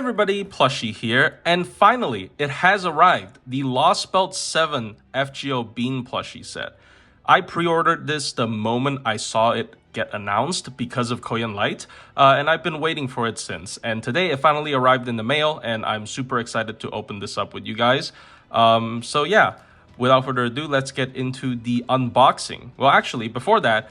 Everybody, Plushie here, and finally, it has arrived, the Lostbelt 7 FGO Bean Plushie set. I pre-ordered this the moment I saw it get announced because of Korean Light, and I've been waiting for it since. And today, it finally arrived in the mail, and I'm super excited to open this up with you guys. So yeah, without further ado, let's get into the unboxing. Well, actually, before that,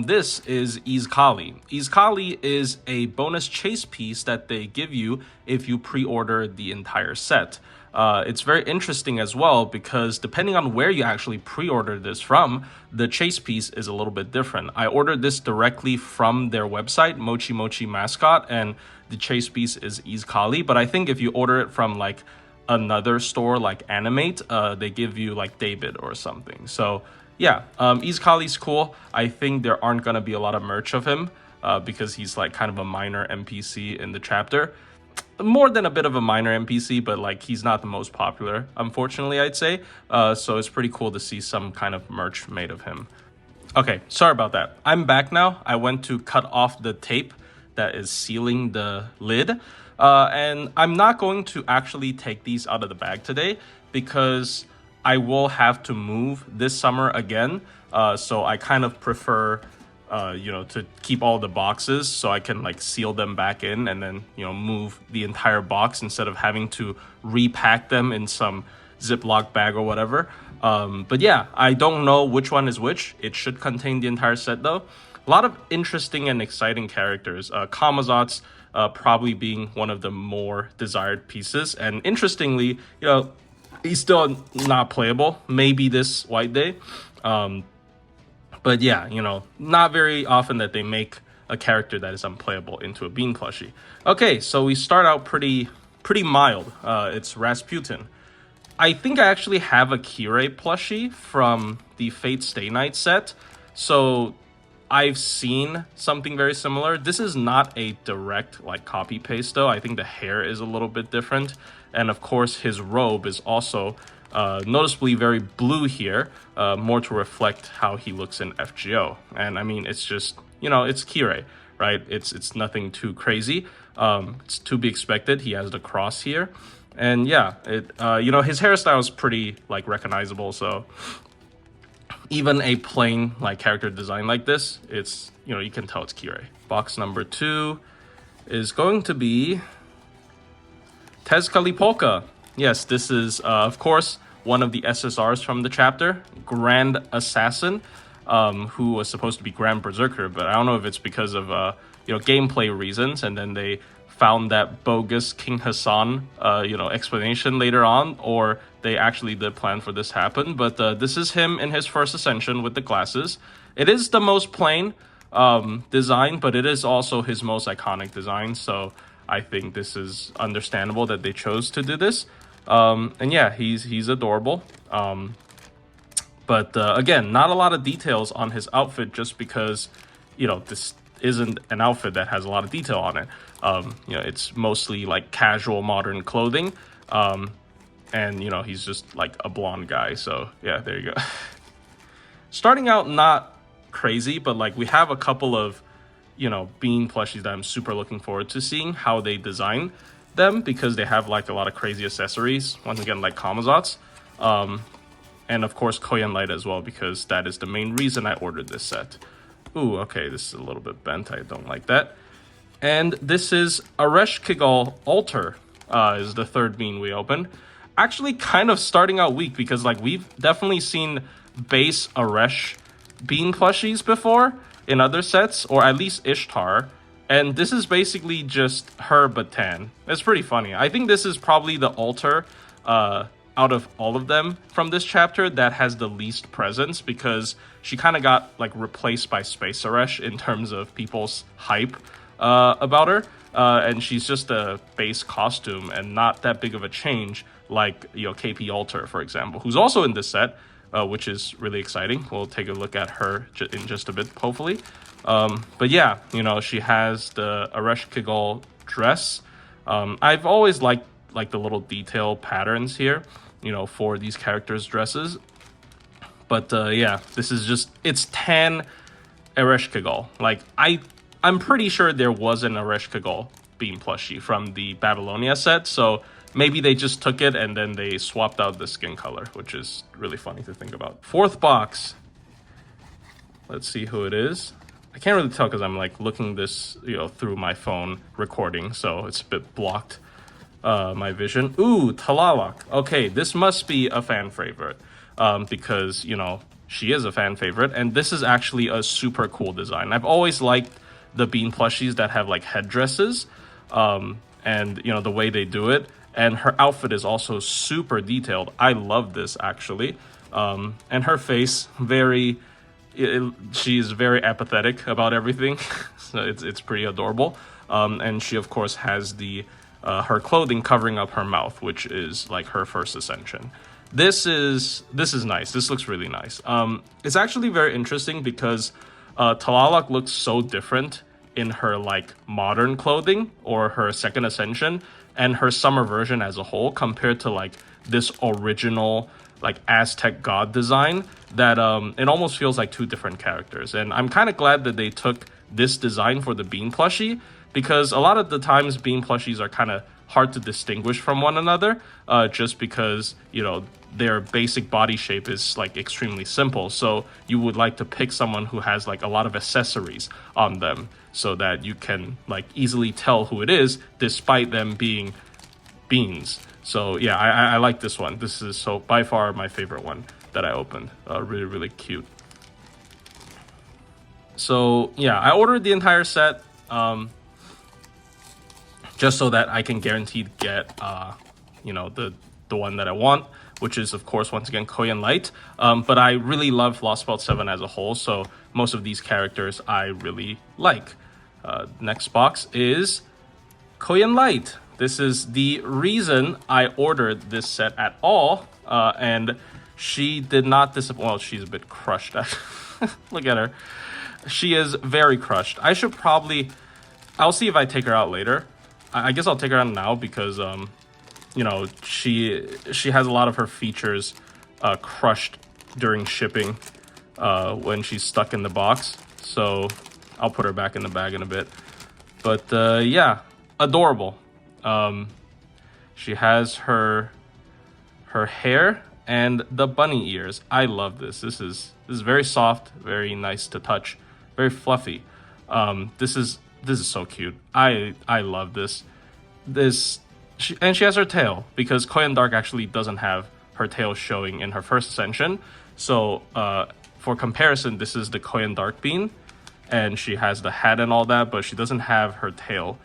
this is Izkali. Izkali is a bonus chase piece that they give you if you pre-order the entire set. It's very interesting as well because depending on where you actually pre-order this from, the chase piece is a little bit different. I ordered this directly from their website, Mochi Mochi Mascot, and the chase piece is Izkali. But I think if you order it from like another store like Animate, they give you like David or something. So yeah, Izkali's cool. I think there aren't gonna be a lot of merch of him because he's like kind of a minor NPC in the chapter. More than a bit of a minor NPC, but like he's not the most popular, unfortunately, I'd say. So it's pretty cool to see some kind of merch made of him. Okay, sorry about that. I'm back now. I went to cut off the tape that is sealing the lid. And I'm not going to actually take these out of the bag today because I will have to move this summer again. So I kind of prefer to keep all the boxes so I can like seal them back in and then, move the entire box instead of having to repack them in some Ziploc bag or whatever. But yeah, I don't know which one is which. It should contain the entire set though. A lot of interesting and exciting characters. Kamazot's probably being one of the more desired pieces. And interestingly, he's still not playable. Maybe this white day. But yeah, not very often that they make a character that is unplayable into a Bean plushie. Okay, so we start out pretty mild. It's Rasputin. I think I actually have a Kirei plushie from the Fate Stay Night set. So I've seen something very similar. This is not a direct like copy paste though. I think the hair is a little bit different. And of course his robe is also noticeably very blue here, more to reflect how he looks in FGO. And I mean, it's just, it's Kirei, right? It's nothing too crazy. It's to be expected. He has the cross here. And yeah, his hairstyle is pretty like recognizable. So even a plain like character design like this, it's, you can tell it's Kirei. Box number 2 is going to be Tezcali Polka. Yes, this is, of course, one of the SSRs from the chapter, Grand Assassin, who was supposed to be Grand Berserker, but I don't know if it's because of, gameplay reasons, and then they found that bogus King Hassan, explanation later on, or they actually did plan for this to happen. But this is him in his first ascension with the glasses. It is the most plain design, but it is also his most iconic design, so I think this is understandable that they chose to do this. And yeah, he's adorable. But again, not a lot of details on his outfit just because, this isn't an outfit that has a lot of detail on it. It's mostly like casual modern clothing. And, he's just like a blonde guy. So yeah, there you go. Starting out not crazy, but like we have a couple of, Bean plushies that I'm super looking forward to seeing how they design them because they have like a lot of crazy accessories. Once again, like Kamazot's. And of course, Korean Light as well because that is the main reason I ordered this set. Ooh, okay, this is a little bit bent. I don't like that. And this is Aresh Kigal Alter, is the third bean we opened. Actually, kind of starting out weak because like we've definitely seen base Aresh bean plushies before in other sets, or at least Ishtar. And this is basically just her but tan. It's pretty funny. I think this is probably the Alter out of all of them from this chapter that has the least presence because she kind of got like replaced by Space Aresh in terms of people's hype about her. And she's just a base costume and not that big of a change like, KP Alter, for example, who's also in this set, which is really exciting. We'll take a look at her in just a bit, hopefully. But yeah, she has the Aresh Kigal dress. I've always liked like the little detail patterns here, for these characters' dresses. But yeah, this is just, it's tan Aresh Kigal. Like I'm pretty sure there was an Aresh Kigal Bean plushie from the Babylonia set, so maybe they just took it and then they swapped out the skin color, which is really funny to think about. Fourth box. Let's see who it is. I can't really tell because I'm like looking this, through my phone recording, so it's a bit blocked, my vision. Ooh, Talalak. Okay, this must be a fan favorite, because, she is a fan favorite, and this is actually a super cool design. I've always liked the Bean plushies that have like headdresses, and the way they do it, and her outfit is also super detailed. I love this actually, and her face she's very apathetic about everything, so it's pretty adorable. And she of course has the her clothing covering up her mouth, which is like her first ascension. This is nice. This looks really nice. It's actually very interesting because Talalak looks so different in her like modern clothing or her second ascension and her summer version as a whole compared to like this original like Aztec god design that it almost feels like two different characters. And I'm kind of glad that they took this design for the Bean plushie, because a lot of the times Bean plushies are kind of hard to distinguish from one another, just because their basic body shape is like extremely simple. So you would like to pick someone who has like a lot of accessories on them so that you can like easily tell who it is despite them being beans. So yeah, I like this one. This is by far my favorite one that I opened. Really, really cute. So yeah, I ordered the entire set just so that I can guaranteed get the one that I want, which is of course once again Koyan Light. But I really love Lostbelt 7 as a whole, so most of these characters I really like. Next box is Koyan Light. This is the reason I ordered this set at all, and she did not disappoint. Well, she's a bit crushed. Look at her. She is very crushed. I'll see if I take her out later. I guess I'll take her out now because, she has a lot of her features crushed during shipping when she's stuck in the box. So I'll put her back in the bag in a bit. But yeah, adorable. She has her hair and the bunny ears. I love this. This is very soft, very nice to touch, very fluffy. This is so cute. I love this. And she has her tail, because Koyan Dark actually doesn't have her tail showing in her first ascension. So for comparison, this is the Koyan Dark Bean, and she has the hat and all that, but she doesn't have her tail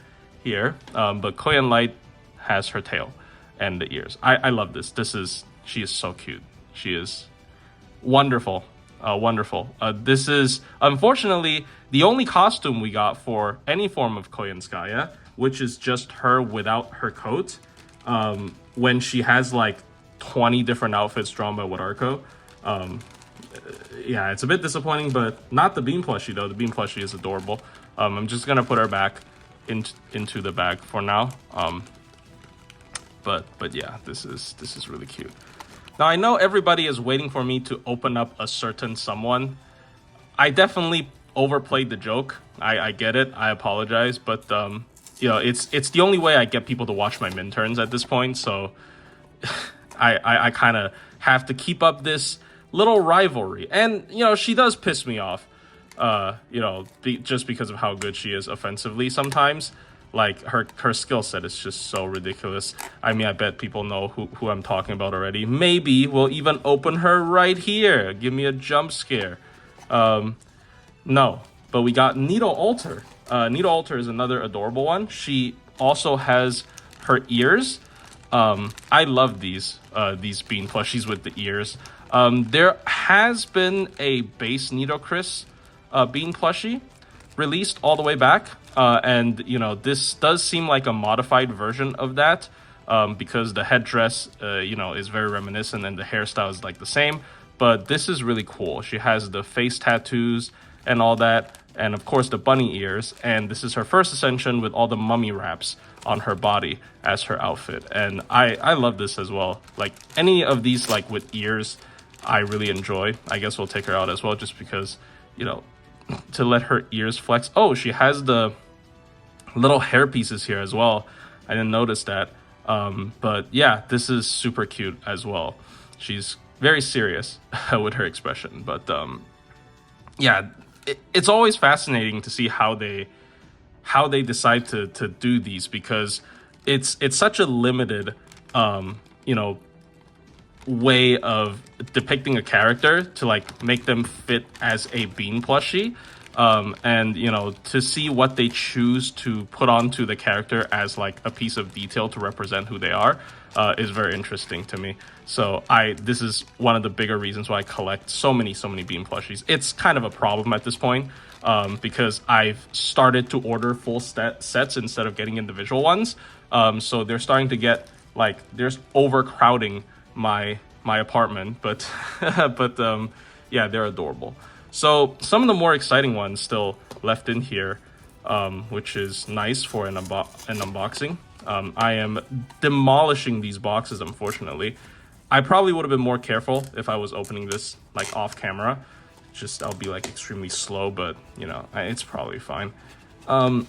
here. But Koyan Light has her tail and the ears. I love this. She is so cute. She is wonderful. Wonderful. This is unfortunately the only costume we got for any form of Koyanskaya, which is just her without her coat. When she has like 20 different outfits drawn by Wadarko. Yeah, it's a bit disappointing, but not the Bean plushie though. The Bean plushie is adorable. I'm just gonna put her back into the bag for now. But yeah, this is really cute. Now I know everybody is waiting for me to open up a certain someone. I definitely overplayed the joke. I get it. I apologize, but it's the only way I get people to watch my minturns at this point. So I kind of have to keep up this little rivalry, and she does piss me off. Just because of how good she is offensively sometimes. Like her skill set is just so ridiculous. I mean, I bet people know who I'm talking about already. Maybe we'll even open her right here. Give me a jump scare. No, but we got Needle Alter. Needle Alter is another adorable one. She also has her ears. I love these Bean plushies with the ears. There has been a base Nido Chris Bean plushie released all the way back, and this does seem like a modified version of that, because the headdress is very reminiscent and the hairstyle is like the same. But this is really cool. She has the face tattoos and all that, and of course the bunny ears, and this is her first ascension with all the mummy wraps on her body as her outfit. And I love this as well. Like any of these like with ears I really enjoy. I guess we'll take her out as well, just because to let her ears flex. Oh, she has the little hair pieces here as well. I didn't notice that. But yeah, this is super cute as well. She's very serious with her expression. But yeah, it's always fascinating to see how they decide to do these, because it's such a limited you know, way of depicting a character to like make them fit as a Bean plushie. And you know, to see what they choose to put onto the character as like a piece of detail to represent who they are is very interesting to me. So this is one of the bigger reasons why I collect so many Bean plushies. It's kind of a problem at this point, because I've started to order full sets instead of getting individual ones. So they're starting to get like, there's overcrowding my apartment, but yeah, they're adorable. So some of the more exciting ones still left in here, which is nice for an unboxing. I am demolishing these boxes, unfortunately. I probably would have been more careful if I was opening this like off camera. Just I'll be like extremely slow, but you know, it's probably fine. What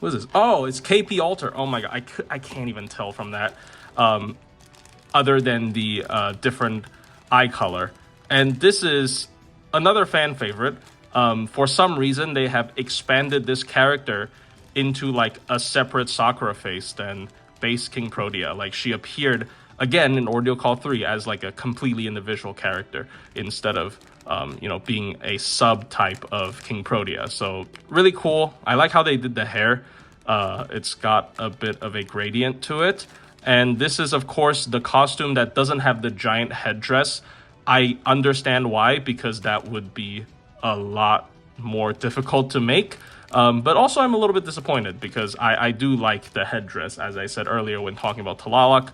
is this? Oh, it's KP Alter. Oh my god, I can't even tell from that, other than the different eye color. And this is another fan favorite. For some reason, they have expanded this character into like a separate Sakura face than base King Protea. Like, she appeared again in Ordeal Call 3 as like a completely individual character instead of you know, being a subtype of King Protea. So really cool. I like how they did the hair. It's got a bit of a gradient to it. And this is, of course, the costume that doesn't have the giant headdress. I understand why, because that would be a lot more difficult to make. But also I'm a little bit disappointed, because I do like the headdress, as I said earlier when talking about Talalak.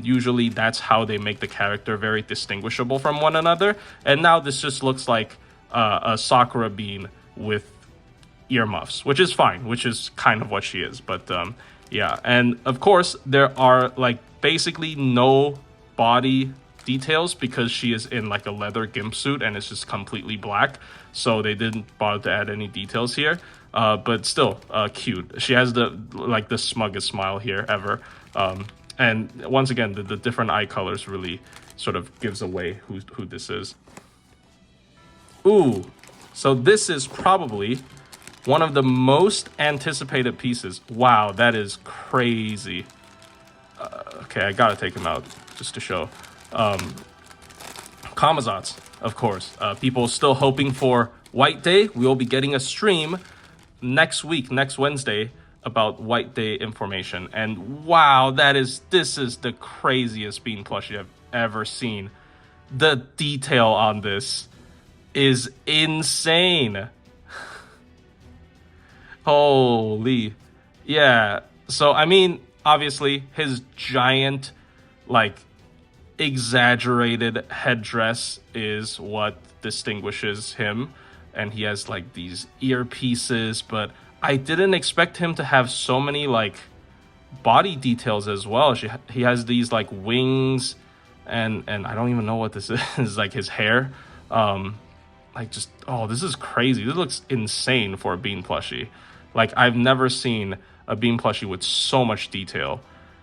Usually that's how they make the character very distinguishable from one another. And now this just looks like a Sakura Bean with earmuffs, which is fine, which is kind of what she is. But yeah, and of course there are like basically no body details, because she is in like a leather gimp suit and it's just completely black, so they didn't bother to add any details here. But still cute. She has the like the smuggest smile here ever. And once again, the different eye colors really sort of gives away who this is. Ooh, so this is probably one of the most anticipated pieces. Wow, that is crazy. Okay, I gotta take him out just to show. Kamazats, of course. People still hoping for White Day. We will be getting a stream next week, next Wednesday, about White Day information. And wow, this is the craziest Bean plushie I've ever seen. The detail on this is insane. Holy. Yeah. So, I mean, obviously, his giant, like, exaggerated headdress is what distinguishes him. And he has, like, these earpieces. But I didn't expect him to have so many, like, body details as well. He has these, like, wings. And I don't even know what this is. Like, his hair. Like, just, oh, this is crazy. This looks insane for a Bean plushie. Like, I've never seen a Bean plushie with so much detail,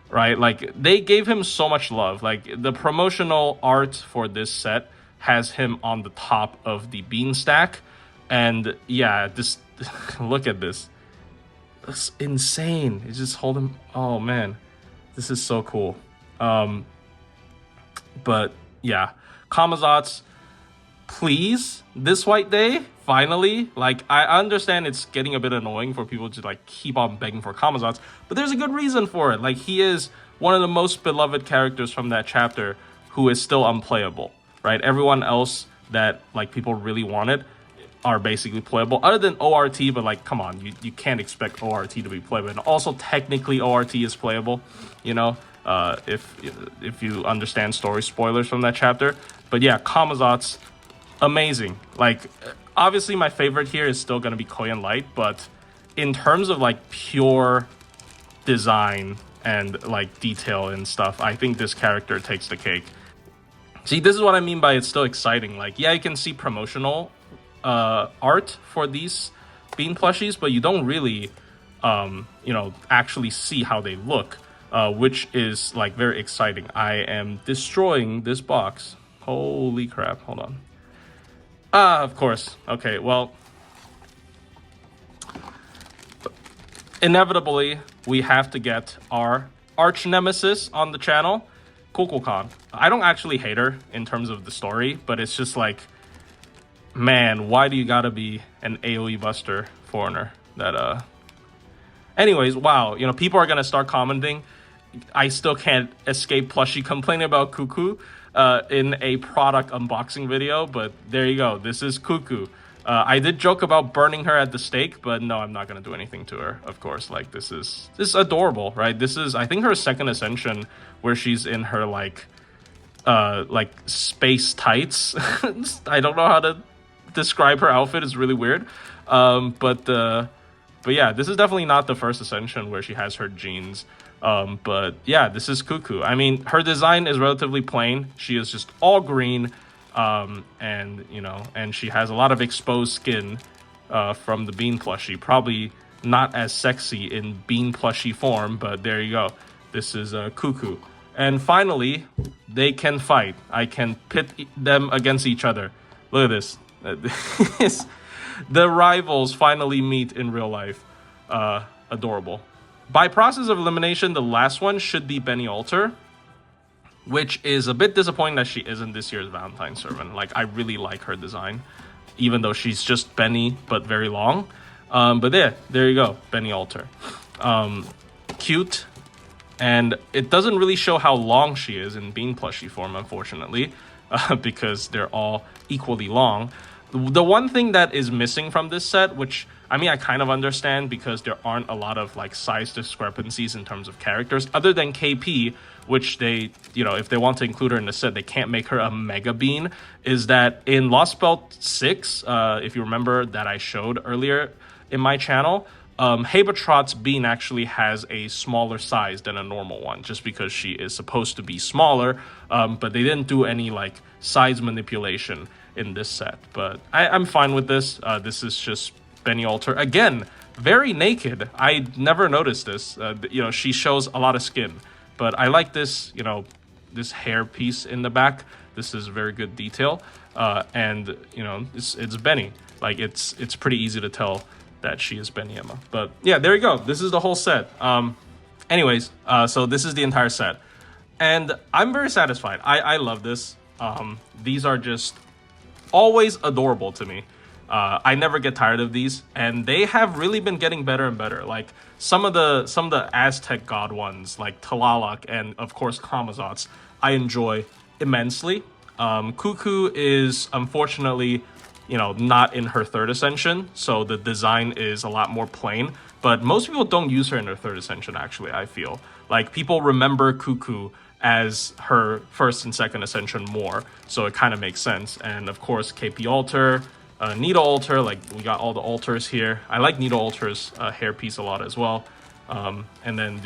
right? Like, they gave him so much love. Like, the promotional art for this set has him on the top of the bean stack. And yeah, this, look at this. It's insane. It's just hold him. Oh, man. This is so cool. But yeah, Kamazats, please, this White Day, finally. Like, I understand it's getting a bit annoying for people to like keep on begging for Kamazats, but there's a good reason for it. Like, he is one of the most beloved characters from that chapter who is still unplayable, right? Everyone else that like people really wanted are basically playable, other than ORT. But like, come on, you can't expect ORT to be playable. And also, technically, ORT is playable, you know, if you understand story spoilers from that chapter. But yeah, Kamazats, amazing. Like, obviously my favorite here is still gonna be Koyan Light, but in terms of like pure design and like detail and stuff, I think this character takes the cake. See, this is what I mean by it's still exciting. Like, yeah, you can see promotional art for these Bean plushies, but you don't really, you know, actually see how they look, which is like very exciting. I am destroying this box. Holy crap, hold on. Of course. Okay, well, inevitably, we have to get our arch nemesis on the channel, Kukulkan. I don't actually hate her in terms of the story, but it's just like, man, why do you gotta be an AoE buster foreigner? That, anyways, wow, you know, people are gonna start commenting. I still can't escape Plushie complaining about Cuckoo in a product unboxing video, but there you go. This is Cuckoo. I did joke about burning her at the stake, but no, I'm not gonna do anything to her, of course. Like, this is adorable, right? This is, I think, her second ascension where she's in her like space tights. I don't know how to describe her outfit. It's really weird. But yeah, this is definitely not the first ascension where she has her jeans. But yeah, this is Cuckoo. I mean, her design is relatively plain. She is just all green. And you know, and she has a lot of exposed skin from the Bean plushie. Probably not as sexy in Bean plushie form, but there you go. This is Cuckoo. And finally, they can fight. I can pit them against each other. Look at this. The rivals finally meet in real life. Adorable. By process of elimination, the last one should be Benny Alter, which is a bit disappointing that she isn't this year's Valentine's servant. Like, I really like her design, even though she's just Benny, but very long. But there you go, Benny Alter. Cute, and it doesn't really show how long she is in Bean plushie form, unfortunately, because they're all equally long. The one thing that is missing from this set, which, I mean, I kind of understand because there aren't a lot of like size discrepancies in terms of characters, other than KP, which they, you know, if they want to include her in the set, they can't make her a Mega Bean, is that in Lostbelt 6, if you remember that I showed earlier in my channel, Habertrot's Bean actually has a smaller size than a normal one, just because she is supposed to be smaller, but they didn't do any like size manipulation in this set. But I'm fine with this. This is just Benny Alter. Again, very naked. I never noticed this. You know, she shows a lot of skin. But I like this, you know, this hair piece in the back. This is very good detail. And, you know, it's Benny. Like, it's pretty easy to tell that she is Benny Emma. But, yeah, there you go. This is the whole set. Anyways, so this is the entire set. And I'm very satisfied. I love this. These are just always adorable to me. I never get tired of these, and they have really been getting better and better. Like some of the Aztec god ones, like Talalak and of course Kamazotz, I enjoy immensely. Cuckoo is unfortunately, you know, not in her third ascension, so the design is a lot more plain. But most people don't use her in her third ascension. Actually, I feel like people remember Cuckoo as her first and second ascension more, so it kind of makes sense. And of course KP Alter, Needle Alter, like we got all the alters here. I like Needle Alter's hairpiece a lot as well. And then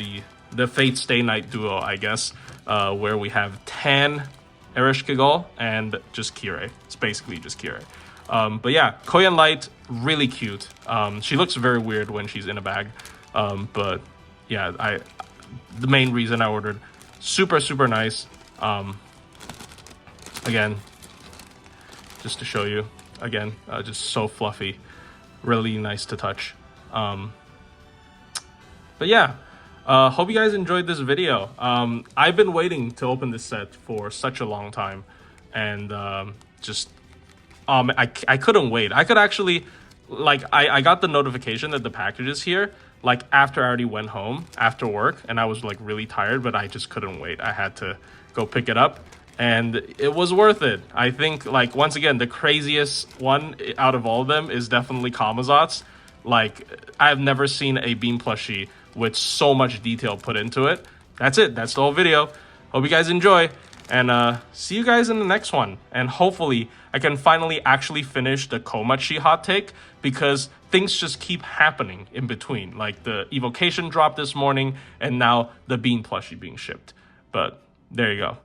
the Fate Stay Night duo, I guess, where we have Tan Ereshkigal and just Kirei. It's basically just Kirei. But yeah, Koyan Light, really cute. She looks very weird when she's in a bag. But yeah, the main reason I ordered, super nice. Again, just to show you, again, just so fluffy, really nice to touch. But yeah, hope you guys enjoyed this video. I've been waiting to open this set for such a long time, and I couldn't wait. I could actually, like, I got the notification that the package is here, like, after I already went home after work, and I was, like, really tired, but I just couldn't wait. I had to go pick it up, and it was worth it. I think, like, once again, the craziest one out of all of them is definitely Kamazotz. Like, I've never seen a Bean plushie with so much detail put into it. That's it. That's the whole video. Hope you guys enjoy, and see you guys in the next one. And hopefully I can finally actually finish the Komachi hot take, because things just keep happening in between. Like the evocation drop this morning, and now the Bean plushie being shipped. But there you go.